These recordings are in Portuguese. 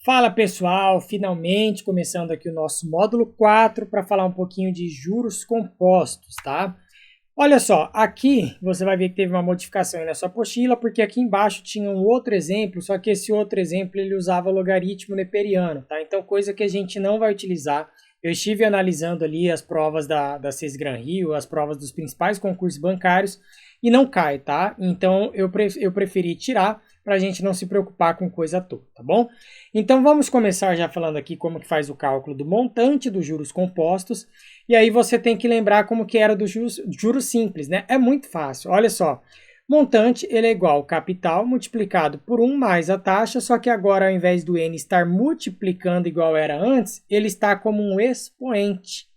Fala pessoal, finalmente começando aqui o nosso módulo 4 para falar um pouquinho de juros compostos, tá? Olha só, aqui você vai ver que teve uma modificação aí na sua apostila, porque aqui embaixo tinha um outro exemplo, só que esse outro exemplo ele usava logaritmo neperiano, tá? Então coisa que a gente não vai utilizar. Eu estive analisando ali as provas da Sesgran Rio, as provas dos principais concursos bancários e não cai, tá? Então eu preferi tirar para a gente não se preocupar com coisa toda, tá bom? Então vamos começar já falando aqui como que faz o cálculo do montante dos juros compostos, e aí você tem que lembrar como que era dos juros simples, né? É muito fácil, olha só. Montante, ele é igual ao capital multiplicado por 1 mais a taxa, só que agora ao invés do N estar multiplicando igual era antes, ele está como um expoente.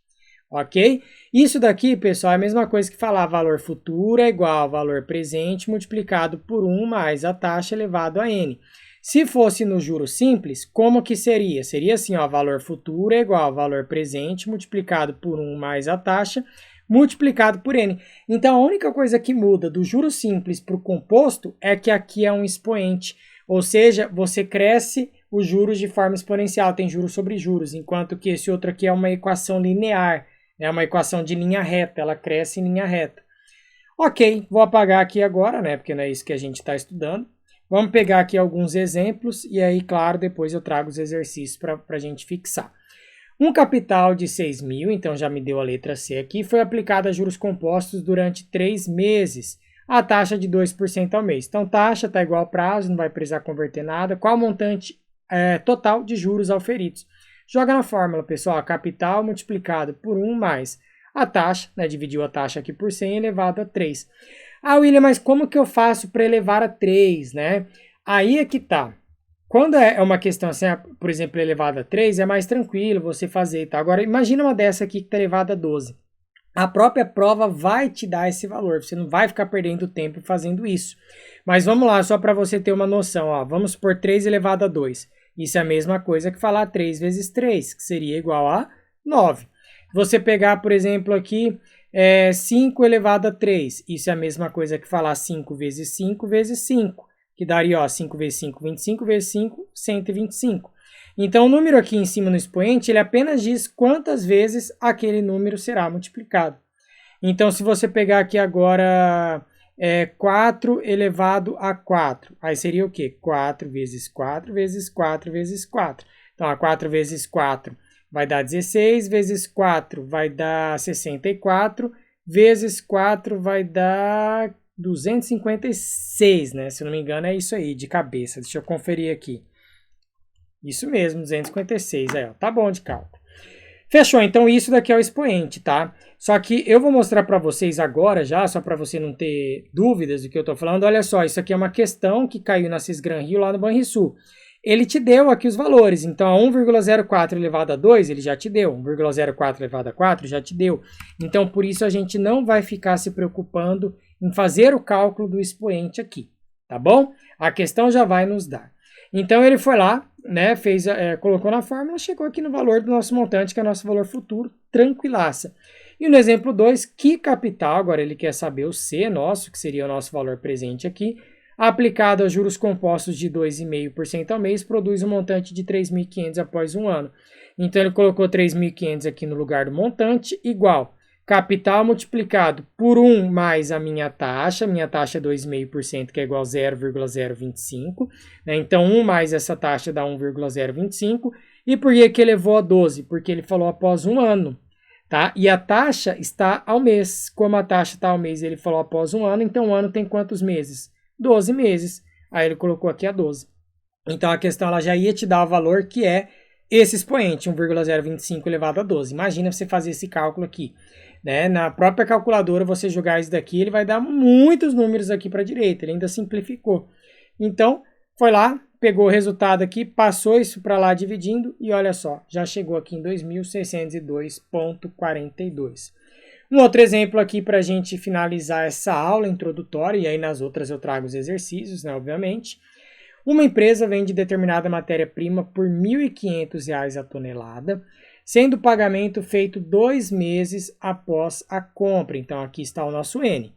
Ok? Isso daqui, pessoal, é a mesma coisa que falar valor futuro é igual ao valor presente multiplicado por 1 mais a taxa elevado a n. Se fosse no juro simples, como que seria? Seria assim, ó, valor futuro é igual ao valor presente multiplicado por 1 mais a taxa multiplicado por n. Então, a única coisa que muda do juro simples para o composto é que aqui é um expoente, ou seja, você cresce os juros de forma exponencial, tem juros sobre juros, enquanto que esse outro aqui é uma equação linear. É uma equação de linha reta, ela cresce em linha reta. Ok, vou apagar aqui agora, né? Porque não é isso que a gente está estudando. Vamos pegar aqui alguns exemplos e aí, claro, depois eu trago os exercícios para a gente fixar. Um capital de 6 mil, então já me deu a letra C aqui, foi aplicado a juros compostos durante 3 meses, a taxa de 2% ao mês. Então, taxa está igual ao prazo, não vai precisar converter nada. Qual o montante total de juros auferidos? Joga na fórmula, pessoal, capital multiplicado por 1 mais a taxa, né, dividiu a taxa aqui por 100 elevado a 3. Ah, William, mas como que eu faço para elevar a 3, né? Aí é que tá. Quando é uma questão assim, por exemplo, elevada a 3, é mais tranquilo você fazer, tá? Agora, imagina uma dessa aqui que está elevada a 12. A própria prova vai te dar esse valor, você não vai ficar perdendo tempo fazendo isso. Mas vamos lá, só para você ter uma noção, ó, vamos supor 3 elevado a 2. Isso é a mesma coisa que falar 3 vezes 3, que seria igual a 9. Você pegar, por exemplo, aqui 5 elevado a 3. Isso é a mesma coisa que falar 5 vezes 5 vezes 5, que daria, ó, 5 vezes 5, 25 vezes 5, 125. Então, o número aqui em cima no expoente, ele apenas diz quantas vezes aquele número será multiplicado. Então, se você pegar aqui agora 4 elevado a 4. Aí seria o quê? 4 vezes 4 vezes 4 vezes 4. Então, 4 vezes 4 vai dar 16, vezes 4 vai dar 64, vezes 4 vai dar 256, né? Se eu não me engano, é isso aí, de cabeça. Deixa eu conferir aqui. Isso mesmo, 256. Aí, ó, tá bom de cálculo. Fechou, então isso daqui é o expoente, tá? Só que eu vou mostrar para vocês agora já, só para você não ter dúvidas do que eu estou falando. Olha só, isso aqui é uma questão que caiu na Sesgran Rio lá no Banrisul. Ele te deu aqui os valores, então a 1,04 elevado a 2 ele já te deu, 1,04 elevado a 4 já te deu. Então por isso a gente não vai ficar se preocupando em fazer o cálculo do expoente aqui, tá bom? A questão já vai nos dar. Então ele foi lá, né, colocou na fórmula, chegou aqui no valor do nosso montante, que é o nosso valor futuro, tranquilaça. E no exemplo 2, que capital, agora ele quer saber o C nosso, que seria o nosso valor presente aqui, aplicado a juros compostos de 2,5% ao mês, produz um montante de 3.500 após um ano. Então ele colocou 3.500 aqui no lugar do montante, igual capital multiplicado por 1 mais a minha taxa é 2,5%, que é igual a 0,025. Né? Então, 1 mais essa taxa dá 1,025. E por que elevou a 12? Porque ele falou após um ano. Tá? E a taxa está ao mês. Como a taxa está ao mês, ele falou após um ano, então o ano tem quantos meses? 12 meses. Aí ele colocou aqui a 12. Então, a questão ela já ia te dar o valor que é esse expoente, 1,025 elevado a 12. Imagina você fazer esse cálculo aqui. Né? Na própria calculadora, você jogar isso daqui, ele vai dar muitos números aqui para a direita. Ele ainda simplificou. Então, foi lá, pegou o resultado aqui, passou isso para lá dividindo e olha só, já chegou aqui em 2.602,42. Um outro exemplo aqui para a gente finalizar essa aula introdutória, e aí nas outras eu trago os exercícios, né, obviamente. Uma empresa vende determinada matéria-prima por R$ 1.500 a tonelada, sendo o pagamento feito 2 meses após a compra. Então, aqui está o nosso N.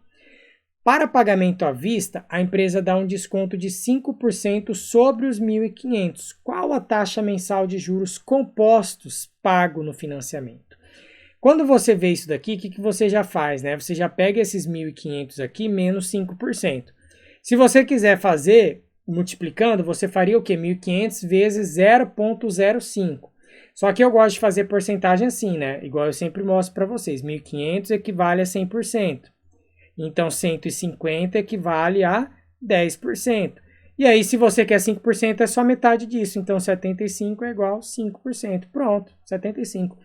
Para pagamento à vista, a empresa dá um desconto de 5% sobre os 1.500. Qual a taxa mensal de juros compostos pago no financiamento? Quando você vê isso daqui, o que você já faz, né? Você já pega esses 1.500 aqui menos 5%. Se você quiser fazer multiplicando, você faria o quê? 1.500 vezes 0,05. Só que eu gosto de fazer porcentagem assim, né? Igual eu sempre mostro para vocês. 1.500 equivale a 100%. Então, 150 equivale a 10%. E aí, se você quer 5%, é só metade disso. Então, 75 é igual a 5%. Pronto, 75.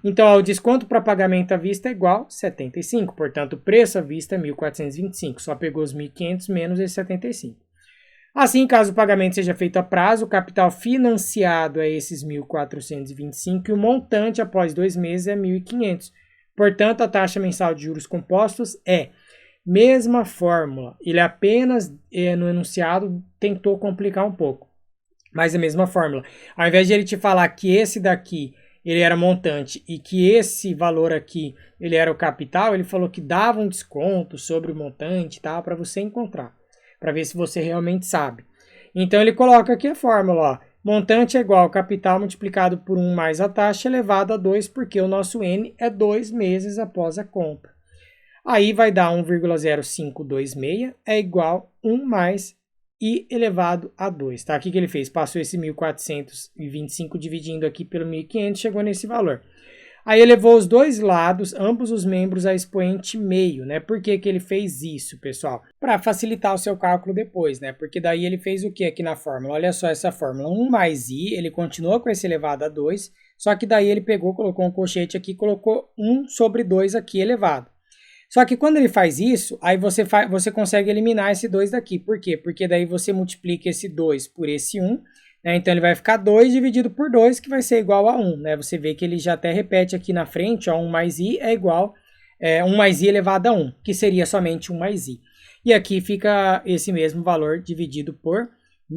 Então, ó, o desconto para pagamento à vista é igual a 75. Portanto, o preço à vista é 1.425. Só pegou os 1.500 menos esse 75. Assim, caso o pagamento seja feito a prazo, o capital financiado é esses 1.425 e o montante após 2 meses é 1.500. Portanto, a taxa mensal de juros compostos é mesma fórmula. Ele apenas, no enunciado, tentou complicar um pouco. Mas é a mesma fórmula. Ao invés de ele te falar que esse daqui ele era montante e que esse valor aqui ele era o capital, ele falou que dava um desconto sobre o montante e tal, para você encontrar. Para ver se você realmente sabe. Então ele coloca aqui a fórmula, ó. Montante é igual ao capital multiplicado por 1 mais a taxa elevado a 2, porque o nosso N é 2 meses após a compra. Aí vai dar 1,0526 é igual a 1 mais I elevado a 2. Tá? O que ele fez? Passou esse 1.425 dividindo aqui pelo 1.500, chegou nesse valor. Aí elevou os dois lados, ambos os membros, a expoente meio, né? Por que ele fez isso, pessoal? Para facilitar o seu cálculo depois, né? Porque daí ele fez o que aqui na fórmula? Olha só essa fórmula, 1 mais I, ele continua com esse elevado a 2, só que daí ele pegou, colocou um colchete aqui, colocou 1 sobre 2 aqui elevado. Só que quando ele faz isso, aí você consegue eliminar esse 2 daqui. Por quê? Porque daí você multiplica esse 2 por esse 1, né? Então ele vai ficar 2 dividido por 2, que vai ser igual a 1. Né? Você vê que ele já até repete aqui na frente, ó, 1 mais i é igual a 1 mais i elevado a 1, que seria somente 1 mais i. E aqui fica esse mesmo valor dividido por,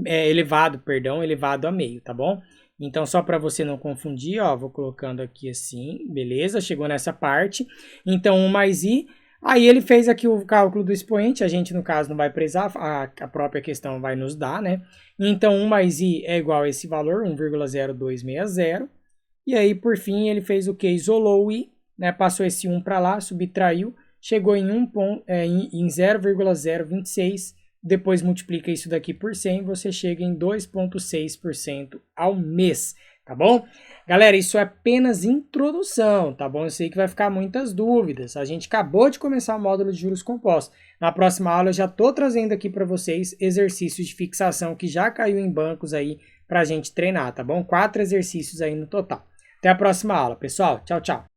elevado a meio, tá bom? Então, só para você não confundir, ó, vou colocando aqui assim, beleza? Chegou nessa parte. Então, 1 mais i. Aí ele fez aqui o cálculo do expoente, a gente no caso não vai precisar, a própria questão vai nos dar, né? Então 1 mais i é igual a esse valor, 1,0260. E aí por fim ele fez o que? Isolou o i, né? Passou esse 1 para lá, subtraiu, chegou em 0,026, depois multiplica isso daqui por 100, você chega em 2,6% ao mês. Tá bom? Galera, isso é apenas introdução, tá bom? Eu sei que vai ficar muitas dúvidas. A gente acabou de começar o módulo de juros compostos. Na próxima aula eu já estou trazendo aqui para vocês exercícios de fixação que já caiu em bancos aí para a gente treinar, tá bom? 4 exercícios aí no total. Até a próxima aula, pessoal. Tchau, tchau.